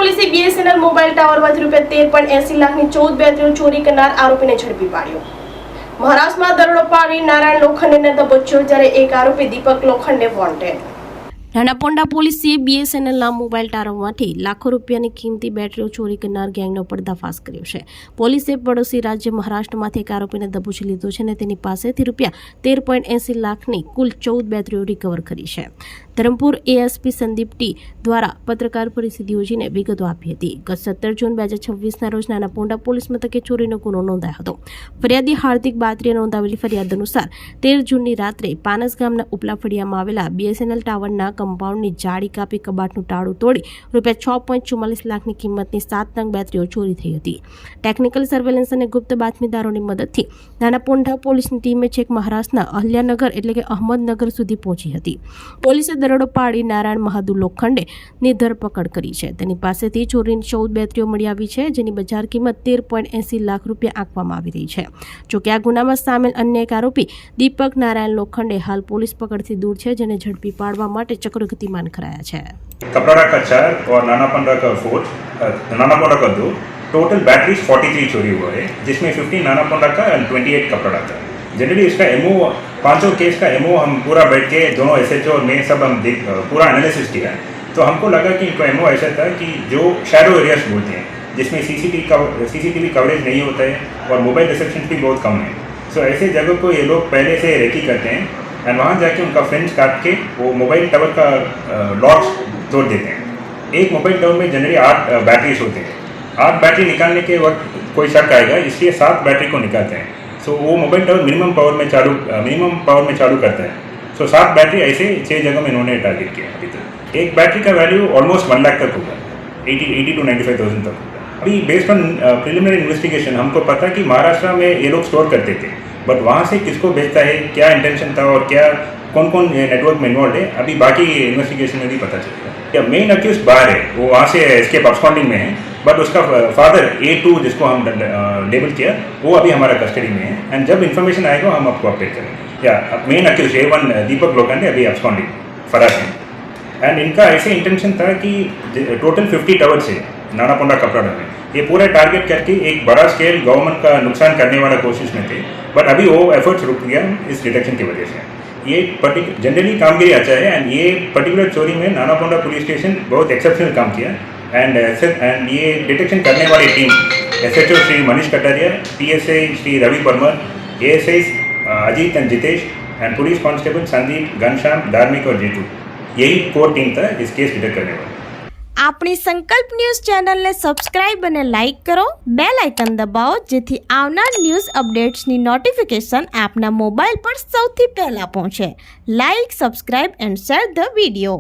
પોલીસે BSNL mobile ટાવરમાંથી ₹13.80 લાખની 14 બેટરીઓ ચોરી કરનાર આરોપીને ઝડપી પાડ્યો। મહારાષ્ટ્રમાં દરોડો પાડી નારાયણ લોખંડેને દબોચ્યો, જ્યારે એક આરોપી દીપક લોખંડે વોન્ટેડ। નાનાપોંડા પોલીસે બીએસએનએલના મોબાઈલ ટાવરમાંથી લાખો રૂપિયાની કિંમતી બેટરીઓ ચોરી કરનાર ગેંગનો પર્દાફાશ કર્યો છે। પોલીસે પડોશી રાજ્ય મહારાષ્ટ્રમાંથી એક આરોપીને દબોચી લીધો છે અને તેની પાસેથી ₹13.80 લાખની કુલ 14 બેટરીઓ રિકવર કરી છે। ધરમપુર એએસપી સંદીપ ટી દ્વારા પત્રકાર પરિષદ યોજીને વિગતો આપી હતી। ગત 17 જૂન 2026ના રોજ નાનાપોંડા પોલીસ મથકે ચોરીનો ગુનો નોંધાયો હતો। ફરિયાદી હાર્દિક બાત્રીએ નોંધાવેલી ફરિયાદ અનુસાર 13 જૂનની રાત્રે પાનસ ગામના ઉપલા ફળિયામાં આવેલા બીએસએનએલ ટાવરના કમ્પાઉન્ડની જાળી કાપી કબાટનું તાળું તોડી ₹6.44 લાખની કિંમતની 7 નંગ બેટરીઓ ચોરી થઈ હતી। ટેકનિકલ સર્વેલન્સ અને ગુપ્ત બાતમીદારોની મદદથી નાનાપોંડા પોલીસની ટીમે છેક મહારાષ્ટ્રના અહલ્યાનગર એટલે કે અહમદનગર સુધી પહોંચી હતી। પોલીસે દરોડો પાડી નારાયણ મહાદુ લોખંડેની ધરપકડ કરી છે। તેની પાસેથી ચોરીની 14 બેટરીઓ મળી આવી છે, જેની બજાર કિંમત ₹13.80 લાખ આંકવામાં આવી રહી છે। જોકે આ ગુનામાં સામેલ અન્ય એક આરોપી દીપક નારાયણ લોખંડે હાલ પોલીસ પકડથી દૂર છે, જેને ઝડપી પાડવા માટે ચક્ર गतिमान कराया है। कपड़ा का 4 और नानापंडा का 4, नानापंडा का 2, टोटल बैटरीज 43 चोरी हुआ है, जिसमें 15 नानापंडा का एंड 28 कपड़ा का। जनरली इसका एमओ, पांचों केस का एमओ हम पूरा बैठ के दोनों एसएचओ और मैं सब हम पूरा एनालिसिस किया, तो हमको लगा कि इनका एमओ ऐसा था कि जो शैडो एरियाज बोलते हैं, जिसमें सीसीटीवी कवरेज नहीं होता है और मोबाइल रिसेप्शन भी बहुत कम है, सो ऐसे जगह को ये लोग पहले से रेकी करते हैं एंड वहाँ जाके उनका फ्रेंड्स काट के वो मोबाइल टावर का लॉक्स तोड़ देते हैं। एक मोबाइल टावर में जनरली 8 बैटरीज होते हैं। 8 बैटरी निकालने के वक्त कोई शक आएगा, इसलिए 7 बैटरी को निकालते हैं। सो वो मोबाइल टावर मिनिमम पावर में चालू करता है। सो 7 बैटरी ऐसे 6 जगह में इन्होंने टारगेट किया। अभी तक एक बैटरी का वैल्यू ऑलमोस्ट 1 लाख तक होगा, 80 to 95,000 तक होगा। अभी बेस्ड ऑन प्रिलिमिनरी इन्वेस्टिगेशन हमको पता कि महाराष्ट्र में ये लोग स्टोर करते थे, बट वहाँ से किसको भेजता है, क्या इंटेंशन था और क्या कौन कौन नेटवर्क में इन्वॉल्व है, अभी बाकी इन्वेस्टिगेशन में भी पता चलेगा। या मेन अक्यूज बाहर है, वो वहाँ से एस्केप अब्सकॉन्डिंग में है, बट उसका फादर A2 जिसको हम लेबल किया, वो अभी हमारा कस्टडी में है एंड जब इन्फॉर्मेशन आएगा हम आपको अपडेट करेंगे। या मेन अक्यूज A1 दीपक लोखंडे अभी अब्सकॉन्डिंग फरार है एंड इनका ऐसे इंटेंशन था कि टोटल 50 टावर्स है नानापोंडा कपड़ा में, ये पूरा टारगेट करके एक बड़ा स्केल गवर्नमेंट का नुकसान करने वाला कोशिश में थे, बट अभी वो एफर्ट्स रुक गया इस डिटेक्शन की वजह से। ये जनरली कामगिरी अच्छा है एंड ये पर्टिकुलर चोरी में नानापोंडा पुलिस स्टेशन बहुत एक्सेप्शनल काम किया एंड ये डिटेक्शन करने वाली team SHO Shri Manish Kataria, PSI Shri Ravi Parmar, ASI Ajit and Jitesh and police constable Sandeep, Ghanshyam, Dharmik और जीतू, यही कोर टीम था इस केस डिटेक्ट करने वाली। આપણી સંકલ્પ ન્યૂઝ ચેનલને સબસ્ક્રાઇબ અને લાઇક કરો, બેલ આઇકન દબાવો, જેથી આવનાર ન્યૂઝ અપડેટ્સની નોટિફિકેશન આપના મોબાઈલ પર સૌથી પહેલા પહોંચે। Like, subscribe and share the video.